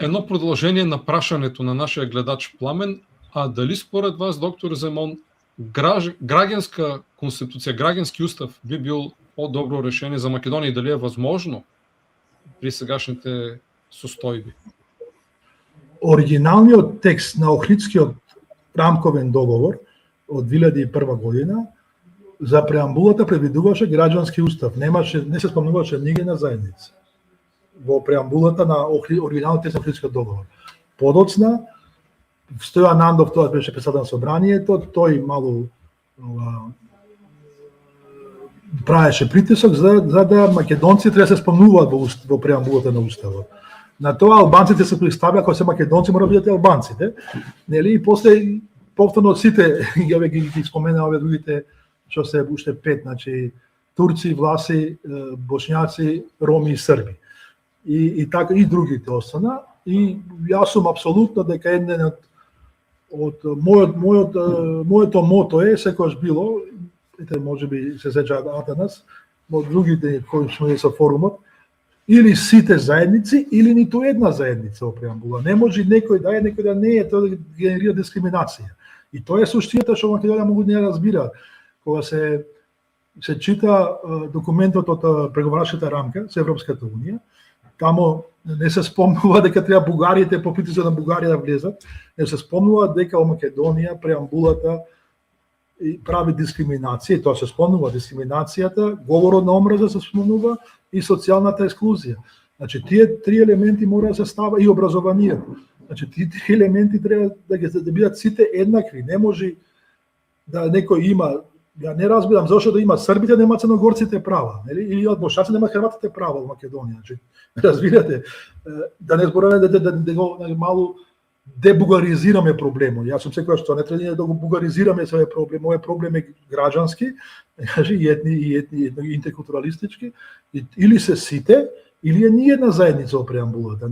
Едно продолжение на прашањето на нашиот гледач Пламен, а дали според вас, доктор Земон, граѓанска конституција, граѓански устав би бил по-добро решение за Македонија и дали е возможно при сегашните состојби? Оригиналниот текст на Охридскиот рамковен договор од 2001 година за преамбулата предвидуваше граѓански устав. Не се спомнуваше ниге на заедница во преамбулата на оригиналниот текст на Охридскиот договор. Подоцна Стојан Нандов, тоа беше председател на собранието, тој малку правеше притисок за да македонци треба да се спомнуваат во преамбулата на уставот. На тоа албанците се представија како се македонци мора да бидат албанците, нели, и после повторно сите ги спомена овие другите што се уште 5, значи турци, власи, бошњаци, роми и срби. И така и другите остана, и јас сум апсолутно дека еден од моето мото е секогаш било, можеби се сеќаат Атанас, од другите кои сме со форумот, или сите заедници, или ниту една заедница во преамбула. Не може некој да е, некој да не е, тоа генерира дискриминација. И тоа е суштината што Македонија могу да не разбира. Кога се чита документот од преговарашката рамка со Европската унија, таму не се спомнува дека треба бугарите по притисок на Бугарија да влезат, не се спомнува дека во Македонија преамбулата прави дискриминација, и тоа се спомнува дискриминацијата, говорот на омраза се спомнува и социјалната ексклузија. Значи тие три елементи мора да се става и образованието. Значи тие три елементи треба да бидат сите еднакви. Не може да некој има, ја не разбирам зошто да има србите, нема црногорците права, нели? Или од бошаците нема хрватите права во Македонија. Значи разбирате, да не зборуваме да го малку дебугаризираме проблемот. Јас сум секогаш што не треба да го бугаризираме свој проблем. Овој проблем е граѓански, и етни интеркултуралистички, или се сите, или е ни една заедница во преамбулата.